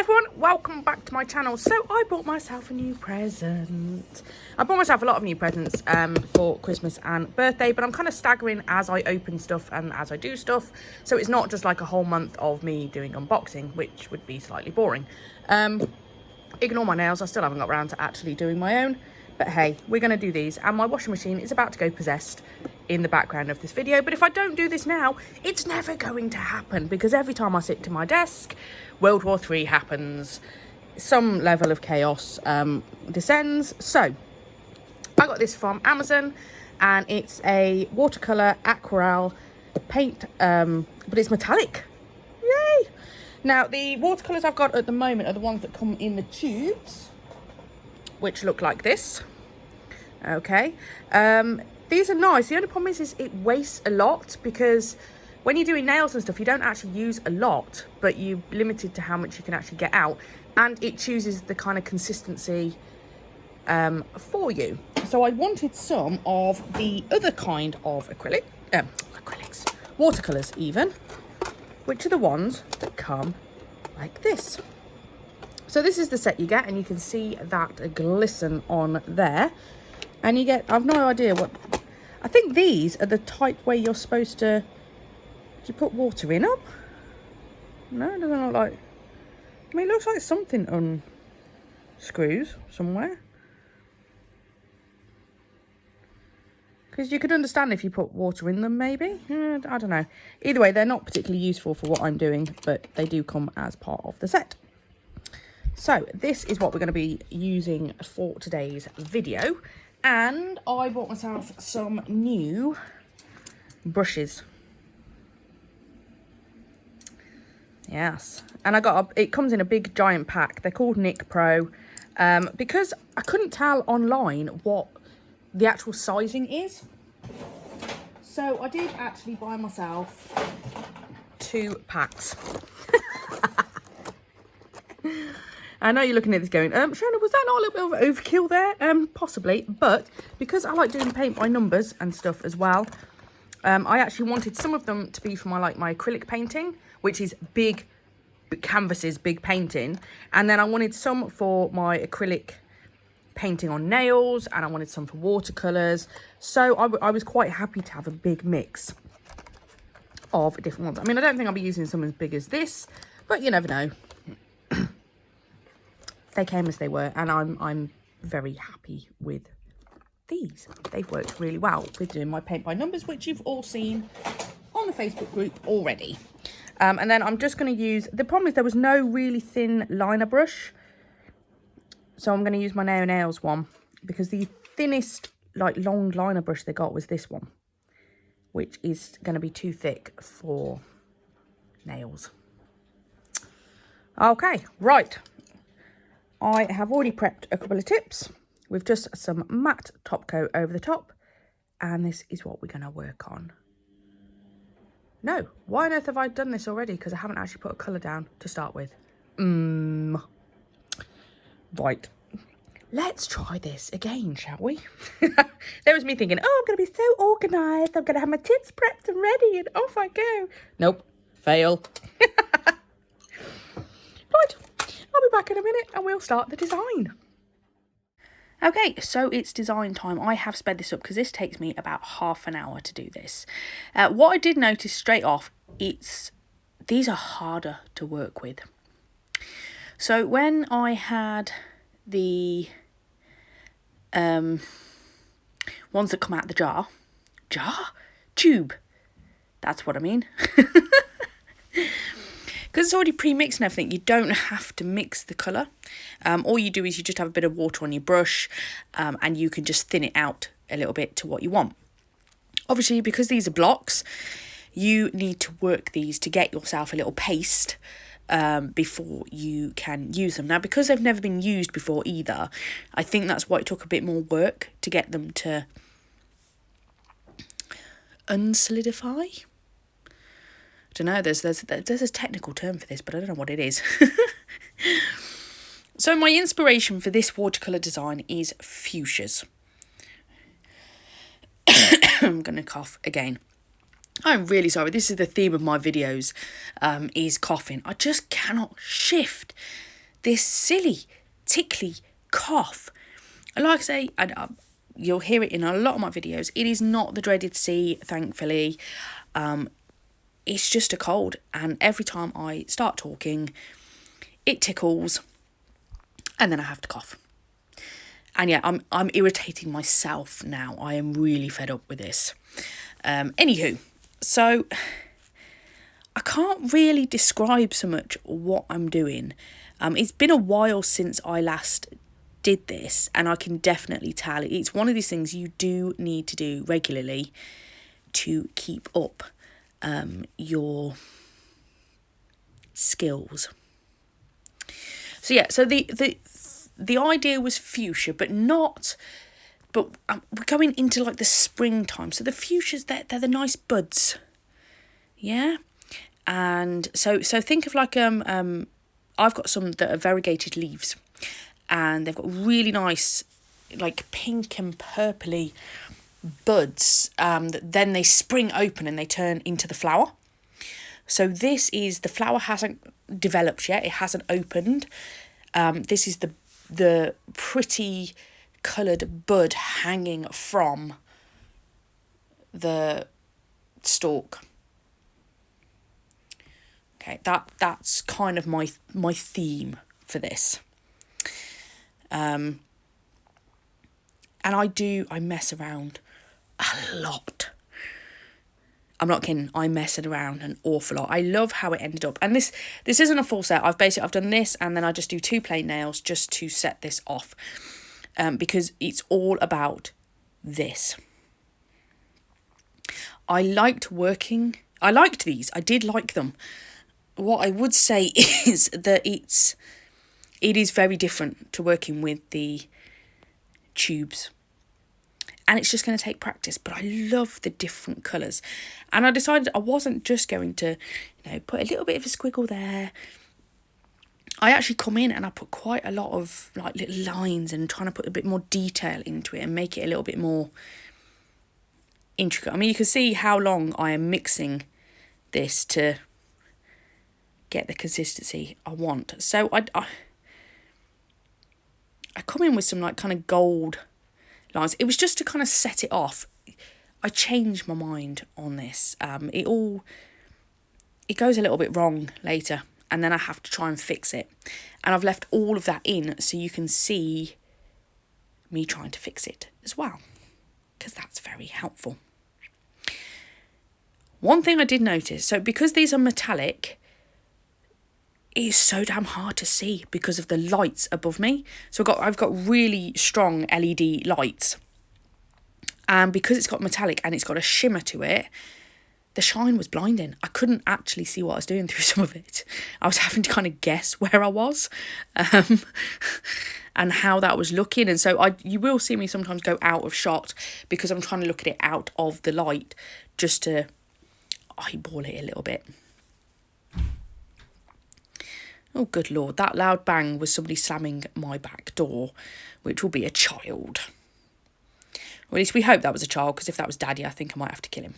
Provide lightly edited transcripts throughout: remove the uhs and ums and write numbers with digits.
everyone, welcome back to my channel. So I bought myself a new present. I bought myself a lot of new presents for Christmas and birthday, but I'm kind of staggering as I open stuff and as I do stuff, so it's not just like a whole month of me doing unboxing, which would be slightly boring. Ignore my nails, I still haven't got around to actually doing my own, but hey, we're going to do these, and my washing machine is about to go possessed in the background of this video. But if I don't do this now, it's never going to happen, because every time I sit to my desk, World War III happens, some level of chaos descends. So I got this from Amazon, and it's a watercolour aquarelle paint, but it's metallic. Yay! Now the watercolours I've got at the moment are the ones that come in the tubes, which look like this. Okay, these are nice. The only problem is it wastes a lot, because when you're doing nails and stuff, you don't actually use a lot, but you're limited to how much you can actually get out, and it chooses the kind of consistency for you. So I wanted some of the other kind of acrylics, watercolours even, which are the ones that come like this. So this is the set you get, and you can see that glisten on there. And you get, I've no idea what, I think these are the type where you're supposed to, do you put water in them? No, it doesn't look like, I mean, it looks like something unscrews somewhere. Because you could understand if you put water in them, maybe. I don't know. Either way, they're not particularly useful for what I'm doing, but they do come as part of the set. So this is what we're going to be using for today's video. And I bought myself some new brushes. Yes. And I got it comes in a big giant pack. They're called Nick Pro. Because I couldn't tell online what the actual sizing is. So I did actually buy myself 2 packs. I know you're looking at this going, Shona, was that not a little bit of overkill there? Possibly, but because I like doing paint by numbers and stuff as well, I actually wanted some of them to be for my acrylic painting, which is big canvases, big painting, and then I wanted some for my acrylic painting on nails, and I wanted some for watercolours. So I was quite happy to have a big mix of different ones. I mean, I don't think I'll be using some as big as this, but you never know. They came as they were, and I'm very happy with these. They've worked really well with doing my paint by numbers, which you've all seen on the Facebook group already. And then I'm just going to use, the problem is there was no really thin liner brush, so I'm going to use my nails one, because the thinnest long liner brush they got was this one, which is going to be too thick for nails. Okay, right. I have already prepped a couple of tips with just some matte top coat over the top, and this is what we're going to work on. No, why on earth have I done this already? Because I haven't actually put a colour down to start with. Right, let's try this again, shall we? There was me thinking, oh, I'm going to be so organised, I'm going to have my tips prepped and ready, and off I go. Nope, fail. Right. I'll be back in a minute and we'll start the design. Okay, so it's design time. I have sped this up because this takes me about half an hour to do this. What I did notice straight off, these are harder to work with. So when I had the ones that come out the tube, that's what I mean. Because it's already pre-mixed and everything, you don't have to mix the colour. All you do is you just have a bit of water on your brush, and you can just thin it out a little bit to what you want. Obviously, because these are blocks, you need to work these to get yourself a little paste before you can use them. Now, because they've never been used before either, I think that's why it took a bit more work to get them to unsolidify. I don't know, there's a technical term for this, but I don't know what it is. So my inspiration for this watercolour design is fuchsias. I'm going to cough again. I'm really sorry. This is the theme of my videos, is coughing. I just cannot shift this silly, tickly cough. And like I say, you'll hear it in a lot of my videos, it is not the dreaded C, thankfully. It's just a cold, and every time I start talking, it tickles, and then I have to cough. And yeah, I'm irritating myself now. I am really fed up with this. Anywho, so I can't really describe so much what I'm doing. It's been a while since I last did this, and I can definitely tell it's one of these things you do need to do regularly to keep up your skills. So yeah, so the idea was fuchsia, but we're going into like the springtime. So the fuchsias, they're the nice buds, yeah. And so think of like I've got some that are variegated leaves, and they've got really nice like pink and purpley buds that then they spring open and they turn into the flower. So this is, the flower hasn't developed yet, it hasn't opened. This is the pretty coloured bud hanging from the stalk. Okay, that's kind of my theme for this. And I mess around a lot. I'm not kidding, I mess it around an awful lot. I love how it ended up. And this isn't a full set. I've done this, and then I just do 2 plain nails just to set this off. Because it's all about this. I liked these. I did like them. What I would say is that it is very different to working with the tubes. And it's just going to take practice, but I love the different colours. And I decided I wasn't just going to, put a little bit of a squiggle there. I actually come in and I put quite a lot of like little lines and trying to put a bit more detail into it and make it a little bit more intricate. I mean, you can see how long I am mixing this to get the consistency I want. So I come in with some like kind of gold lines. It was just to kind of set it off. I changed my mind on this. It goes a little bit wrong later, and then I have to try and fix it. And I've left all of that in so you can see me trying to fix it as well, because that's very helpful. One thing I did notice, so because these are metallic, it is so damn hard to see because of the lights above me. So I've got really strong LED lights. And because it's got metallic and it's got a shimmer to it, the shine was blinding. I couldn't actually see what I was doing through some of it. I was having to kind of guess where I was and how that was looking. And so you will see me sometimes go out of shot because I'm trying to look at it out of the light just to eyeball it a little bit. Oh, good Lord, that loud bang was somebody slamming my back door, which will be a child. Or at least we hope that was a child, because if that was Daddy, I think I might have to kill him.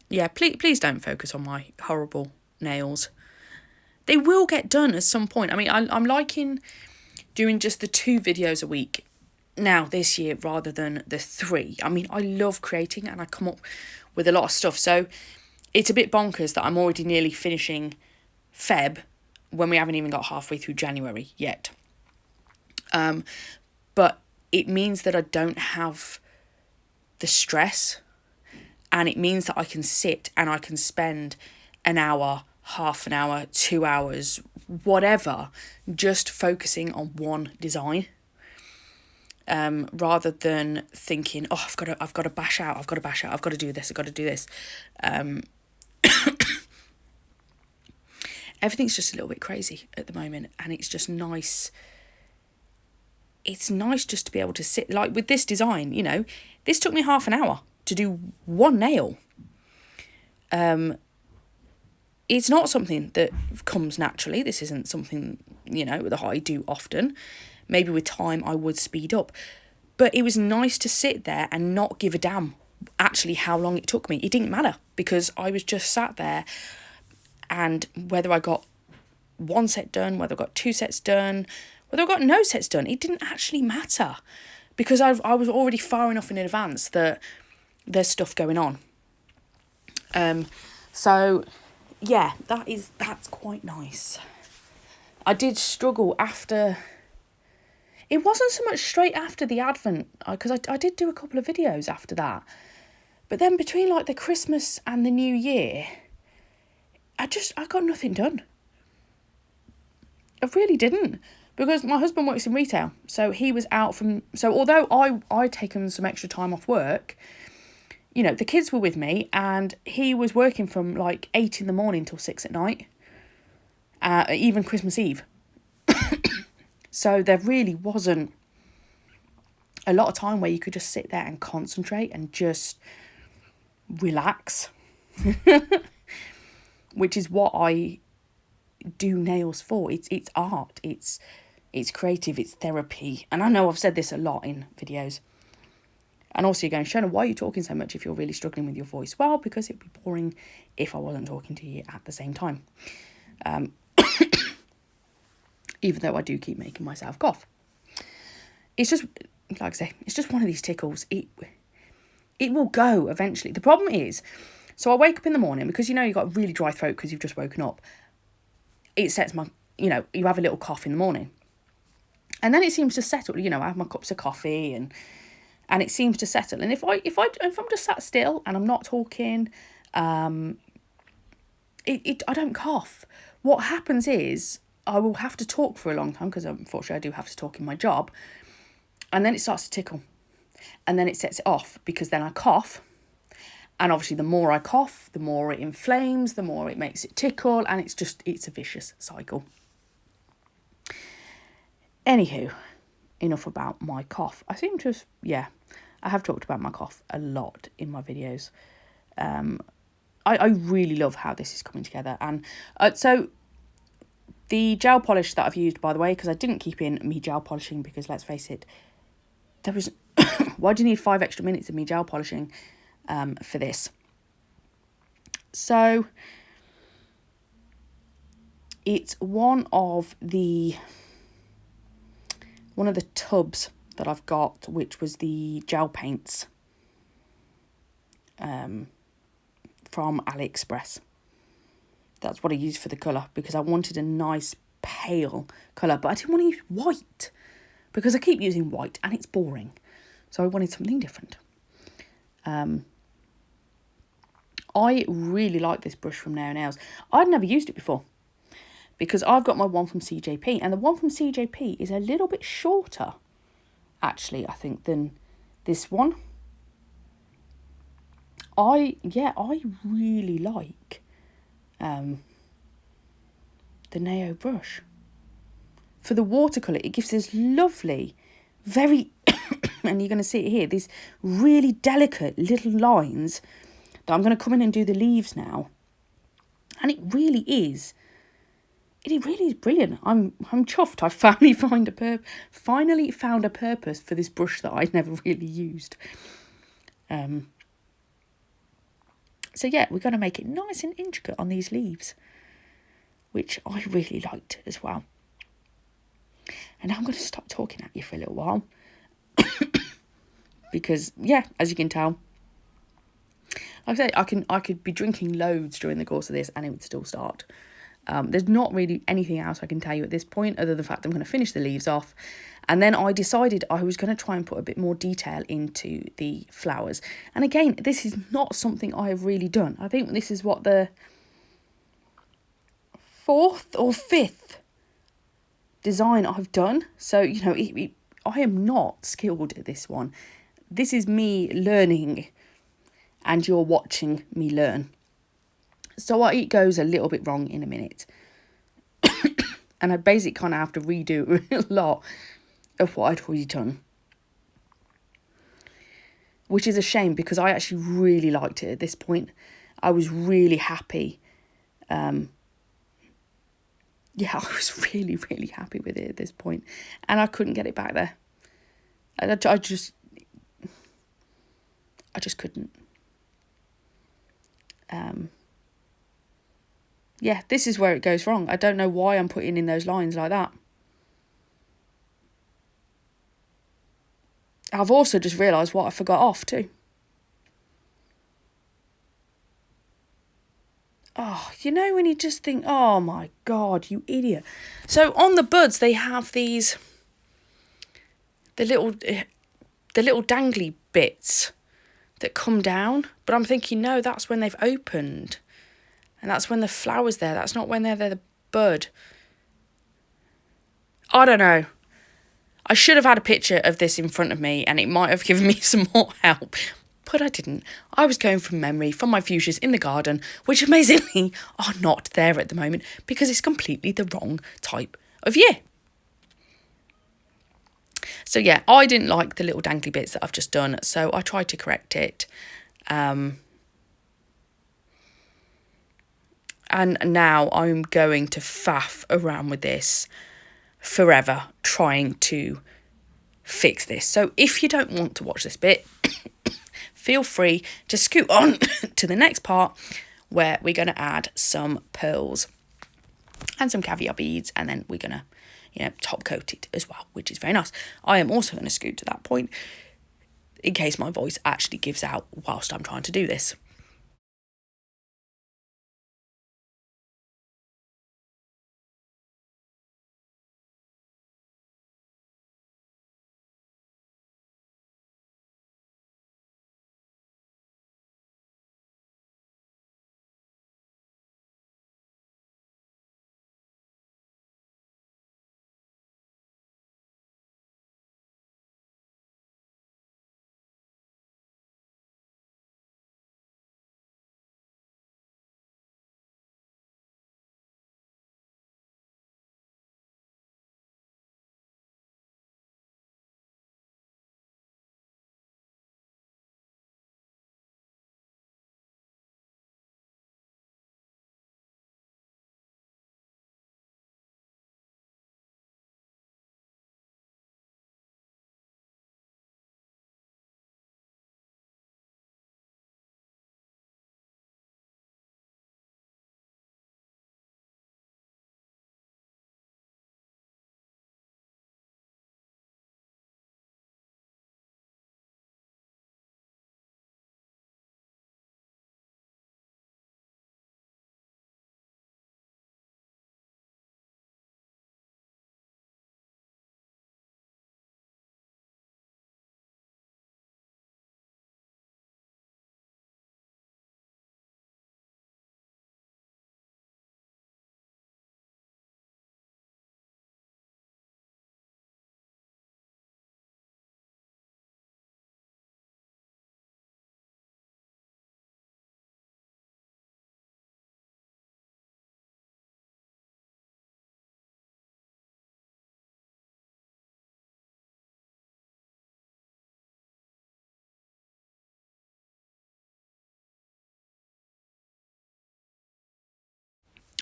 Yeah, please don't focus on my horrible nails. They will get done at some point. I mean, I'm liking doing just the 2 videos a week now this year rather than the 3. I mean, I love creating and I come up with a lot of stuff. So it's a bit bonkers that I'm already nearly finishing Feb when we haven't even got halfway through January yet. But it means that I don't have the stress, and it means that I can sit and I can spend an hour, half an hour, 2 hours, whatever, just focusing on one design. Rather than thinking, oh, I've got to bash out, I've got to do this. Everything's just a little bit crazy at the moment, and it's just nice. It's nice just to be able to sit, like with this design, this took me half an hour to do one nail. It's not something that comes naturally. This isn't something, that I do often. Maybe with time I would speed up. But it was nice to sit there and not give a damn actually how long it took me. It didn't matter, because I was just sat there, and whether I got one set done, whether I got two sets done, whether I got no sets done, it didn't actually matter, because I was already far enough in advance that there's stuff going on. So yeah, that's quite nice. I did struggle after. It wasn't so much straight after the Advent, because I did do a couple of videos after that. But then between like the Christmas and the New Year, I got nothing done. I really didn't, because my husband works in retail, so he was out from. So although I'd taken some extra time off work, you know, the kids were with me, and he was working from like 8 in the morning till 6 at night, even Christmas Eve. So there really wasn't a lot of time where you could just sit there and concentrate and just relax, which is what I do nails for. It's art, it's creative, it's therapy. And I know I've said this a lot in videos. And also you're going, Shona, why are you talking so much if you're really struggling with your voice? Well, because it'd be boring if I wasn't talking to you at the same time. Even though I do keep making myself cough. It's just, like I say, it's just one of these tickles. It will go eventually. The problem is, so I wake up in the morning, because you know you've got a really dry throat because you've just woken up. It sets my, you know, you have a little cough in the morning. And then it seems to settle, you know, I have my cups of coffee and it seems to settle. And if I'm just sat still and I'm not talking, I don't cough. What happens is I will have to talk for a long time, because unfortunately I do have to talk in my job, and then it starts to tickle, and then it sets it off, because then I cough, and obviously the more I cough, the more it inflames, the more it makes it tickle, and it's a vicious cycle. Anywho, enough about my cough. I seem to have, I have talked about my cough a lot in my videos. I really love how this is coming together. And so the gel polish that I've used, by the way, because I didn't keep in me gel polishing, because let's face it, there was why do you need 5 extra minutes of me gel polishing for this? So it's one of the tubs that I've got, which was the gel paints from AliExpress. That's what I used for the colour, because I wanted a nice pale colour, but I didn't want to use white, because I keep using white and it's boring. So I wanted something different. I really like this brush from Nail Nails. I'd never used it before, because I've got my one from CJP, and the one from CJP is a little bit shorter, actually, I think, than this one. I really like the Neo brush. For the watercolour, it gives this lovely, very, and you're going to see it here, these really delicate little lines that I'm going to come in and do the leaves now. And it really is brilliant. I'm chuffed. I finally found a purpose for this brush that I'd never really used. So yeah, we're going to make it nice and intricate on these leaves, which I really liked as well. And now I'm going to stop talking at you for a little while. Because, yeah, as you can tell, like I say, I could be drinking loads during the course of this and it would still start. There's not really anything else I can tell you at this point, other than the fact I'm going to finish the leaves off. And then I decided I was going to try and put a bit more detail into the flowers. And again, this is not something I have really done. I think this is what, the 4th or 5th design I've done. So, you know, I am not skilled at this one. This is me learning, and you're watching me learn. So it goes a little bit wrong in a minute. And I basically kind of have to redo a lot of what I'd already done. Which is a shame, because I actually really liked it at this point. I was really happy. I was really, really happy with it at this point. And I couldn't get it back there. I just couldn't. Yeah, this is where it goes wrong. I don't know why I'm putting in those lines like that. I've also just realised what I forgot off too. Oh, you know when you just think, oh my God, you idiot. So on the buds, they have these, the little dangly bits that come down. But I'm thinking, no, that's when they've opened. And that's when the flower's there. That's not when they're the bud. I don't know. I should have had a picture of this in front of me and it might have given me some more help. But I didn't. I was going from memory from my fuchsias in the garden, which amazingly are not there at the moment because it's completely the wrong type of year. So yeah, I didn't like the little dangly bits that I've just done, so I tried to correct it. And now I'm going to faff around with this forever, trying to fix this. So if you don't want to watch this bit, feel free to scoot on to the next part where we're going to add some pearls and some caviar beads, and then we're going to, you know, top coat it as well, which is very nice. I am also going to scoot to that point in case my voice actually gives out whilst I'm trying to do this.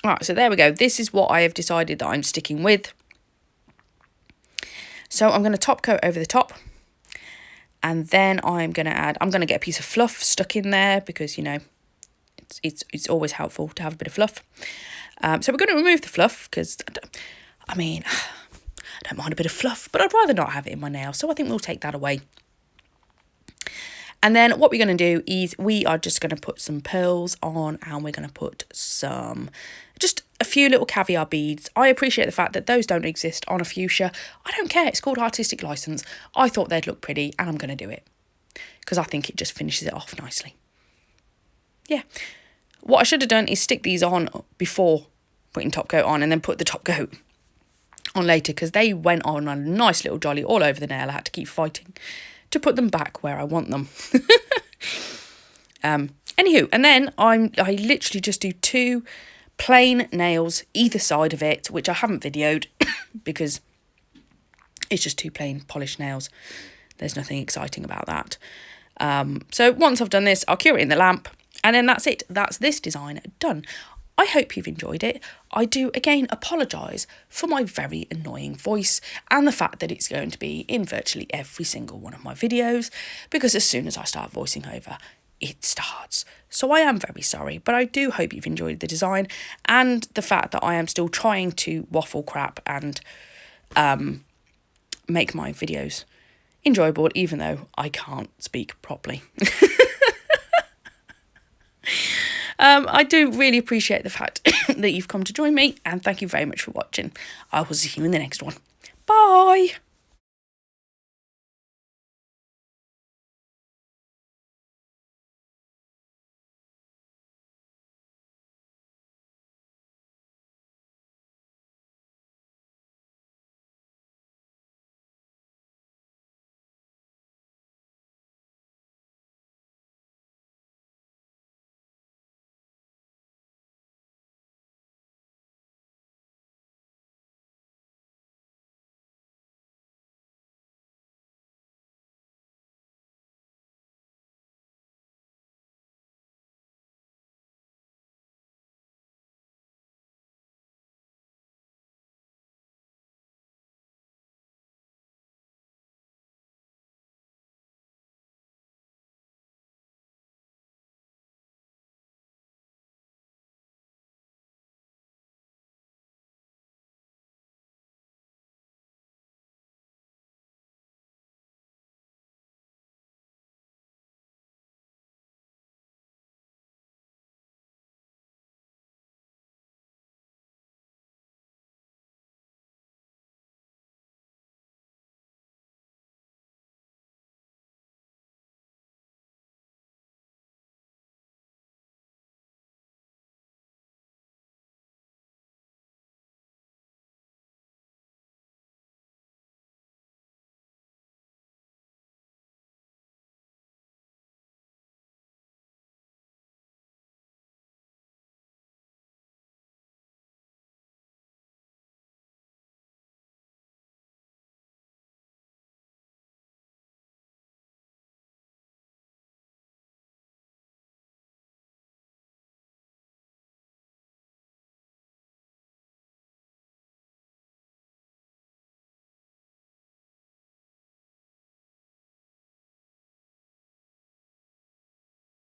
All right, so there we go. This is what I have decided that I'm sticking with. So I'm going to top coat over the top. And then I'm going to get a piece of fluff stuck in there because, you know, it's always helpful to have a bit of fluff. So we're going to remove the fluff because, I mean, I don't mind a bit of fluff, but I'd rather not have it in my nail. So I think we'll take that away. And then what we're going to do is we are just going to put some pearls on, and we're going to put just a few little caviar beads. I appreciate the fact that those don't exist on a fuchsia. I don't care. It's called artistic license. I thought they'd look pretty, and I'm going to do it because I think it just finishes it off nicely. Yeah. What I should have done is stick these on before putting top coat on and then put the top coat on later because they went on a nice little jolly all over the nail. I had to keep fighting to put them back where I want them. Anywho, and then I literally just do 2 plain nails either side of it, which I haven't videoed because it's just 2 plain polished nails. There's nothing exciting about that. So once I've done this, I'll cure it in the lamp, and then that's it. That's this design done. I hope you've enjoyed it. I do again apologise for my very annoying voice and the fact that it's going to be in virtually every single one of my videos, because as soon as I start voicing over, it starts. So I am very sorry, but I do hope you've enjoyed the design and the fact that I am still trying to waffle crap and make my videos enjoyable, even though I can't speak properly. I do really appreciate the fact that you've come to join me, and thank you very much for watching. I will see you in the next one. Bye!